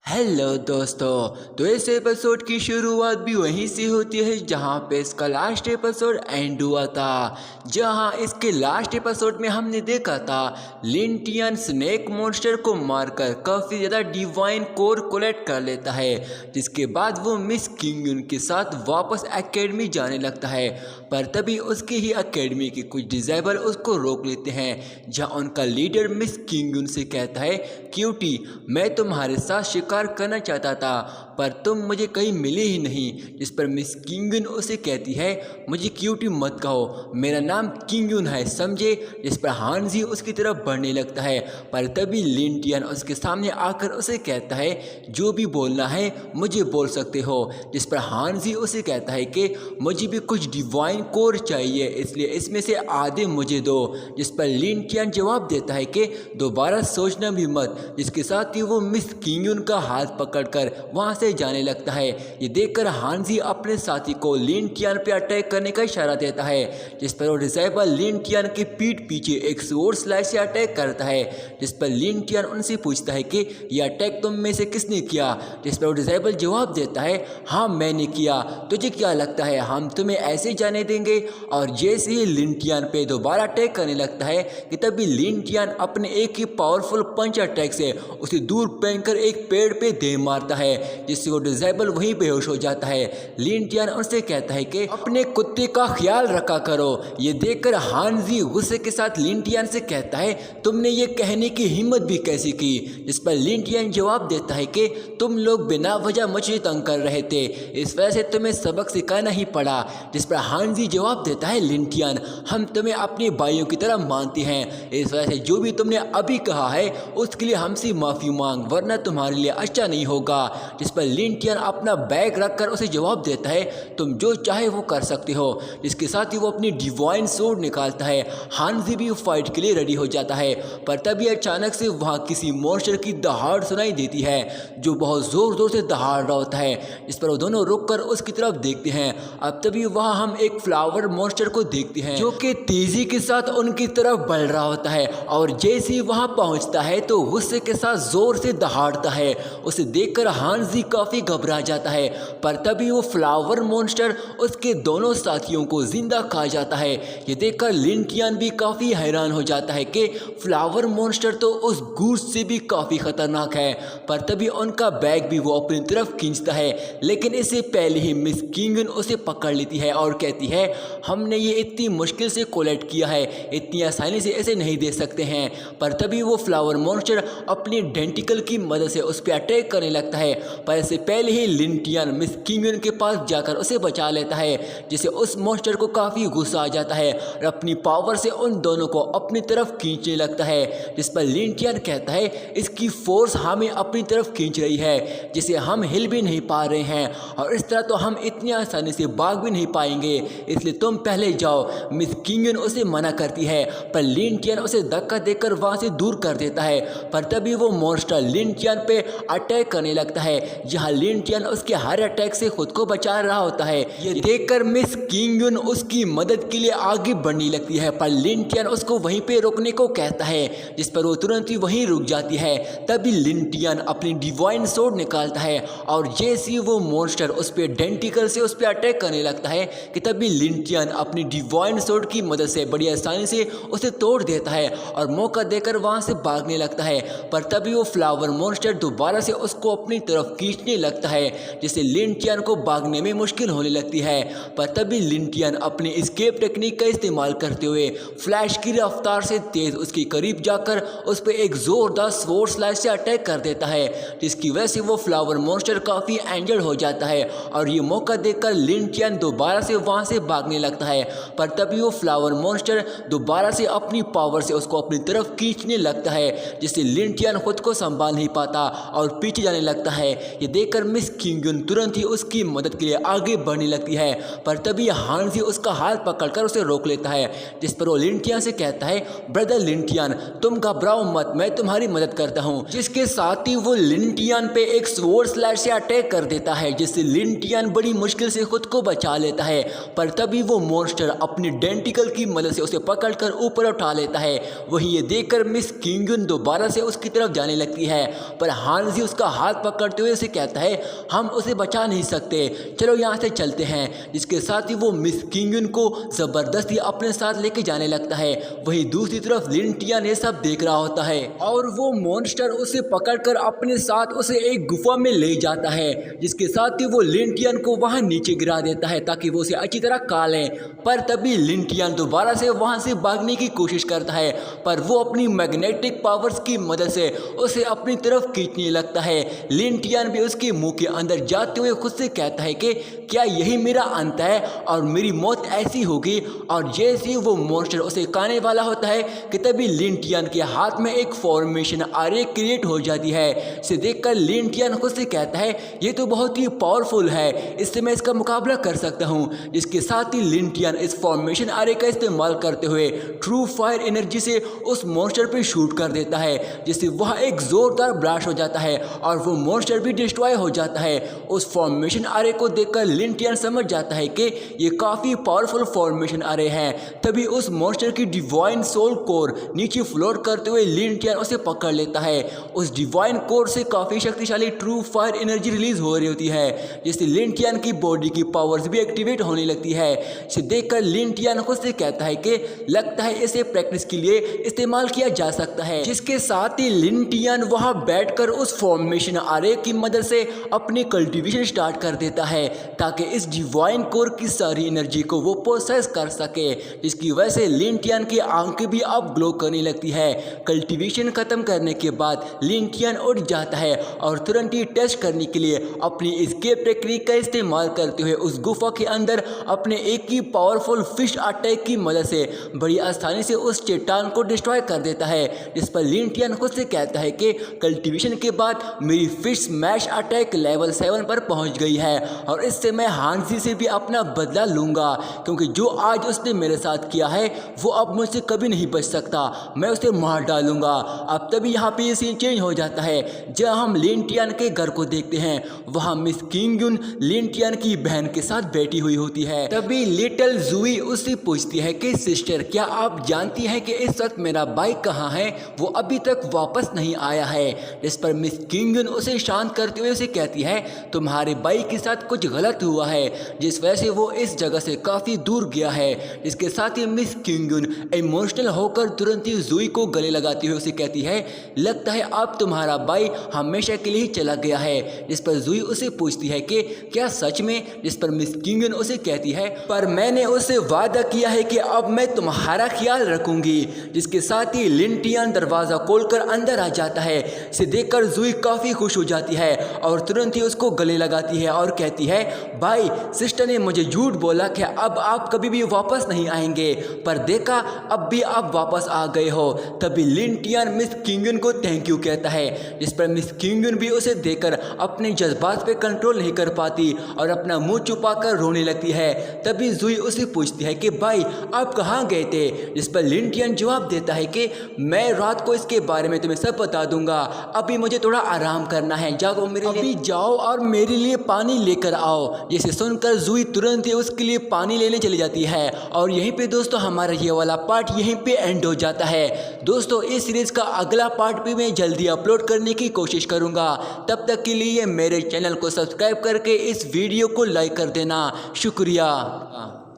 Hello दोस्तों, तो इस एपिसोड की शुरुआत भी वहीं से होती है जहां पे इसका लास्ट एपिसोड एंड हुआ था। जहां इसके लास्ट एपिसोड में हमने देखा था लिंटियन स्नेक मॉन्स्टर को मारकर काफ़ी ज़्यादा डिवाइन कोर कलेक्ट कर लेता है, जिसके बाद वो मिस किंगयुन के साथ वापस एकेडमी जाने लगता है। पर तभी उसके ही एकेडमी के कुछ डिसेबल उसको रोक लेते हैं, जहां उनका लीडर मिस किंगयुन से कहता है, क्यूटी मैं तुम्हारे साथ शिकार करना चाहता था पर तुम मुझे कहीं मिले ही नहीं। जिस पर मिस किंगयुन उसे कहती है, मुझे क्यूटी मत कहो, मेरा नाम किंगयुन है, समझे। जिस पर हानजी उसकी तरफ बढ़ने लगता है, पर तभी लिंटियन उसके सामने आकर उसे कहता है, जो भी बोलना है मुझे बोल सकते हो। जिस पर हानजी उसे कहता है कि मुझे भी कुछ डिवाइन कोर चाहिए, इसलिए इसमें से आधे मुझे दो। जिस पर लिंटियन जवाब देता है कि दोबारा सोचना भी मत। जिसके साथ ही वो मिस किंगयुन का हाथ पकड़कर वहां से जाने लगता है। ये देखकर हानजी अपने साथी को लिंटियन पे अटैक करने का इशारा देता है, जिस पर वो डिसेबल लिंटियन की पीठ पीछे एक स्वॉर्ड स्लैश से अटैक करता है। जिस पर लिंटियन उनसे पूछता है कि यह अटैक तुम में से किसने किया। जिस पर वो डिसेबल जवाब देता है, हाँ मैंने किया, तुझे क्या लगता है हम तुम्हें ऐसे जाने देंगे। और जैसे ही लिंटियन पे दोबारा अटैक करने लगता है कि तभी लिंटियन अपने एक ही पावरफुल पंच अटैक से उसे दूर फेंककर एक पेड़ पे दे मारता है, जिससे वो डिसेबल वहीं बेहोश हो जाता है। लिंटियन उनसे कहता है कि अपने कुत्ते का ख्याल रखा करो। ये देखकर हानजी गुस्से के साथ लिंटियन से कहता है, तुमने ये कहने की हिम्मत भी कैसी की। जिस पर लिंटियन जवाब देता है कि तुम लोग बिना वजह मुझे तंग कर रहे थे, इस वजह से तुम्हें सबक सिखाना ही पड़ा। जिस पर हानजी जवाब देता है, लिंटियन हम तुम्हें अपने भाइयों की तरह मानते हैं, इस वजह से जो भी तुमने अभी कहा है उसके लिए हमसे माफ़ी मांग, वरना तुम्हारे लिए अच्छा नहीं होगा। जिस पर लिंटियन अपना बैग रखकर उसे जवाब देता है, तुम जो चाहे वो कर सकते हो। जिसके साथ ही वो अपनी डिवाइन सोर्ड निकालता है। हानजी भी फाइट के लिए रेडी हो जाता है, पर तभी अचानक से वहाँ किसी मॉन्स्टर की दहाड़ सुनाई देती है, जो बहुत जोर जोर से दहाड़ रहा होता है। जिस पर वो दोनों रुककर उसकी तरफ देखते हैं। अब तभी वहाँ हम एक फ्लावर मॉन्स्टर को देखते हैं, जो कि तेजी के साथ उनकी तरफ बढ़ रहा होता है। और जैसे ही वहाँ पहुँचता है तो गुस्से के साथ जोर से दहाड़ता है। उसे देखकर हानजी काफी घबरा जाता है, पर तभी वो फ्लावर मॉन्स्टर उसके दोनों साथियों को जिंदा खा जाता है। ये देखकर लिंटियन भी काफी हैरान हो जाता है कि फ्लावर मॉन्स्टर तो उस गूस से भी काफी खतरनाक है। पर तभी उनका बैग भी वो अपनी तरफ खींचता है, लेकिन इससे पहले ही मिस किंगयुन उसे पकड़ लेती है और कहती है, हमने ये इतनी मुश्किल से कोलेक्ट किया है, इतनी आसानी से ऐसे नहीं दे सकते हैं। पर तभी वो फ्लावर मॉन्स्टर अपनी डेंटिकल की मदद से उस पर अटैक करने लगता है, पर इससे पहले ही लिंटियन मिस किंगयुन के पास जाकर उसे बचा लेता है, जिससे उस मॉन्स्टर को काफ़ी गुस्सा आ जाता है और अपनी पावर से उन दोनों को अपनी तरफ खींचने लगता है। जिस पर लिंटियन कहता है, इसकी फोर्स हमें अपनी तरफ खींच रही है, जिसे हम हिल भी नहीं पा रहे हैं, और इस तरह तो हम इतनी आसानी से भाग भी नहीं पाएंगे, इसलिए तुम पहले जाओ। मिस किंगयुन उसे मना करती है, पर लिंटियन उसे धक्का देकर वहाँ से दूर कर देता है। पर तभी वो मॉन्स्टर लिंटियन पे अटैक करने लगता है, जहां लिंटियन उसके हर अटैक से खुद को बचा रहा होता है। ये देखकर मिस किंगयुन उसकी मदद के लिए आगे बढ़ने लगती है, पर लिंटियन उसको वहीं पे रोकने को कहता है, जिस पर वो तुरंत ही वहीं रुक जाती है। तभी लिंटियन अपनी डिवाइन सोर्ड निकालता है, और जैसे ही वो मॉन्स्टर उस पर डेंटिकल से उस पर अटैक करने लगता है कि तभी लिंटियन अपनी डिवाइन सोर्ड की मदद से बड़ी आसानी से उसे तोड़ देता है और मौका देकर वहां से भागने लगता है। पर तभी वो फ्लावर मॉन्स्टर दोबारा से उसको अपनी तरफ खींचने लगता है, जिससे लिंटियन को भागने में मुश्किल होने लगती है। पर तभी लिंटियन अपनी एस्केप टेक्निक का इस्तेमाल करते हुए फ्लैश की रफ्तार से तेज उसके करीब जाकर उस पर एक जोरदार स्वॉर्ड स्लैश से अटैक कर देता है, जिसकी वजह से वो फ्लावर मॉन्स्टर काफी इंजर्ड हो जाता है। और ये मौका देखकर लिंटियन दोबारा से वहां से भागने लगता है, पर तभी वो फ्लावर मॉन्स्टर दोबारा से अपनी पावर से उसको अपनी तरफ खींचने लगता है, जिससे लिंटियन खुद को संभाल नहीं पाता और पीछे जाने लगता है। ये देखकर मिस किंगयुन तुरंत ही उसकी मदद के लिए आगे बढ़ने लगती है, पर तभी हानजी उसका हाथ पकड़कर उसे रोक लेता है। जिस पर वो लिंटियन से कहता है, ब्रदर लिंटियन तुम घबराओ मत, मैं तुम्हारी मदद करता हूँ। जिसके साथ ही वो लिंटियन पे एक स्वॉर्ड स्लैश से अटैक कर देता है, जिससे लिंटियन बड़ी मुश्किल से खुद को बचा लेता है। पर तभी वो मॉन्स्टर अपनी डेंटिकल की मदद से उसे पकड़कर ऊपर उठा लेता है। वही ये देखकर मिस किंगयुन दोबारा से उसकी तरफ जाने लगती है, पर हानजी हांसी उसका हाथ पकड़ते हुए उसे कहता है हम उसे बचा नहीं सकते, चलो यहाँ से चलते हैं। जिसके साथ ही वो मिस किंगयुन को जबरदस्ती अपने साथ लेके जाने लगता है। वहीं दूसरी तरफ लिन टियान ये सब देख रहा होता है और वो मॉन्स्टर उसे पकड़कर अपने साथ उसे एक गुफा में ले जाता है। जिसके साथ ही वो लिन टियान को वहां नीचे गिरा देता है ताकि वो उसे अच्छी तरह खा ले। पर तभी लिन टियान दोबारा से वहां से भागने की कोशिश करता है, पर वो अपनी मैग्नेटिक पावर्स की मदद से उसे अपनी तरफ खींचने लगता है। लिन टियान भी उसके मुंह के अंदर जाते हुए खुद से कहता है कि क्या यही मेरा अंत है और मेरी मौत ऐसी होगी। और जैसे ही वो मॉन्स्टर उसे खाने वाला होता है कि तभी लिन टियान के हाथ में एक फॉर्मेशन आरे क्रिएट हो जाती है। इसे देखकर लिन टियान खुद से कहता है ये तो बहुत ही पावरफुल है, इससे मैं इसका मुकाबला कर सकता हूँ। जिसके साथ ही लिन टियान इस फॉर्मेशन आरे का इस्तेमाल करते हुए ट्रू फायर एनर्जी से उस मॉन्स्टर पर शूट कर देता है, जिससे वह एक जोरदार ब्लास्ट हो जाता है और वो मॉन्स्टर भी डिस्ट्रॉय हो जाता है। उस फॉर्मेशन आरे को देखकर लिन टियान समझ जाता है कि ये काफी पावरफुल फॉर्मेशन आरे हैं। तभी उस मॉन्स्टर की डिवाइन सोल कोर नीचे फ्लोट करते हुए लिन टियान उसे पकड़ लेता है। उस डिवाइन कोर से काफी शक्तिशाली ट्रू फायर एनर्जी रिलीज हो रही होती है, जिससे लिन टियान की बॉडी की पावर्स भी एक्टिवेट होने लगती है। इसे देखकर लिन टियान खुद से कहता है कि लगता है इसे प्रैक्टिस के लिए इस्तेमाल किया जा सकता है। जिसके साथ ही लिन टियान वहां बैठकर उस फॉर्मेशन आरे की मदद से अपनी कल्टीवेशन स्टार्ट कर देता है ताकि इस डिवाइन कोर की सारी एनर्जी को वो प्रोसेस कर सके, जिसकी वजह से लिन टियान की आंखें भी अब ग्लो करने लगती है। कल्टीवेशन खत्म करने के बाद लिन टियान उठ जाता है और तुरंत ही टेस्ट करने के लिए अपनी एस्केप टेक्निक का इस्तेमाल करते हुए उस गुफा के अंदर अपने एक ही पावरफुल फिश अटैक की मदद से बड़ी आसानी से उस चट्टान को डिस्ट्रॉय कर देता है। जिस पर लिन टियान खुद से कहता है कि कल्टीवेशन के बाद मेरी फिश स्मैश अटैक लेवल 7 पर पहुंच गई है और इससे मैं हांसी से भी अपना बदला लूंगा, क्योंकि जो आज उसने मेरे साथ किया है वो अब मुझसे कभी नहीं बच सकता, मैं उसे मार डालूंगा। अब तभी यहाँ पे ये सीन चेंज हो जाता है जहाँ हम लिन टियान के घर को देखते हैं। वहाँ मिस किंगयुन लिन टियान की बहन के साथ बैठी हुई होती है। तभी लिटिल जुई उससे पूछती है कि सिस्टर क्या आप जानती हैं कि इस वक्त मेरा भाई कहाँ है, वो अभी तक वापस नहीं आया है। जिस पर मिस किंगयुन उसे शांत करते हुए उसे कहती है तुम्हारे भाई के साथ कुछ गलत हुआ है, जिस वजह से वो इस जगह से काफी दूर गया है। इसके साथ ही मिस किंगयुन इमोशनल होकर तुरंत ही जुई को गले लगाती हुए उसे कहती है लगता है अब तुम्हारा भाई हमेशा के लिए चला गया है। जिस पर जुई उसे पूछती है कि क्या सच में। जिस पर मिस किंगयुन उसे कहती है पर मैंने उससे वादा किया है कि अब मैं तुम्हारा ख्याल रखूंगी। जिसके साथ ही लिन टियान दरवाजा खोलकर अंदर आ जाता है। इसे देखकर जुई काफी खुश हो जाती है और तुरंत ही उसको गले लगाती है और कहती है भाई सिस्टर ने मुझे झूठ बोला कि अब आप कभी भी वापस नहीं आएंगे, पर देखा अब भी आप वापस आ गए हो। तभी लिन टियान मिस किंगयुन को थैंक यू कहता है। जिस पर मिस किंगयुन भी उसे देखकर अपने जज्बात पे कंट्रोल नहीं कर पाती और अपना मुंह छुपाकर रोने लगती है। तभी जुई उसे पूछती है कि भाई आप कहाँ गए थे। जिस पर लिन टियान जवाब देता है कि मैं रात को इसके बारे में तुम्हें सब बता दूंगा, अभी मुझे थोड़ा आराम करना है, जाओ मेरे लिए जाओ और मेरे लिए पानी लेकर आओ। जिसे सुनकर जुई तुरंत ही उसके लिए पानी लेने चली जाती है। और यहीं पे दोस्तों हमारा ये वाला पार्ट यहीं पे एंड हो जाता है। दोस्तों इस सीरीज का अगला पार्ट भी मैं जल्दी अपलोड करने की कोशिश करूंगा। तब तक के लिए मेरे चैनल को सब्सक्राइब करके इस वीडियो को लाइक कर देना। शुक्रिया।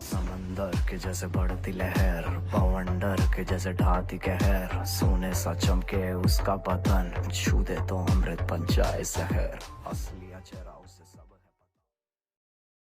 समंदर के जैसे बढ़ती लहर, बवंडर के जैसे ढाती कहर, सोने सा चमके उसका बदन, छू दे तो अमृत बन जाए जहर, असली चेहरा उससे सब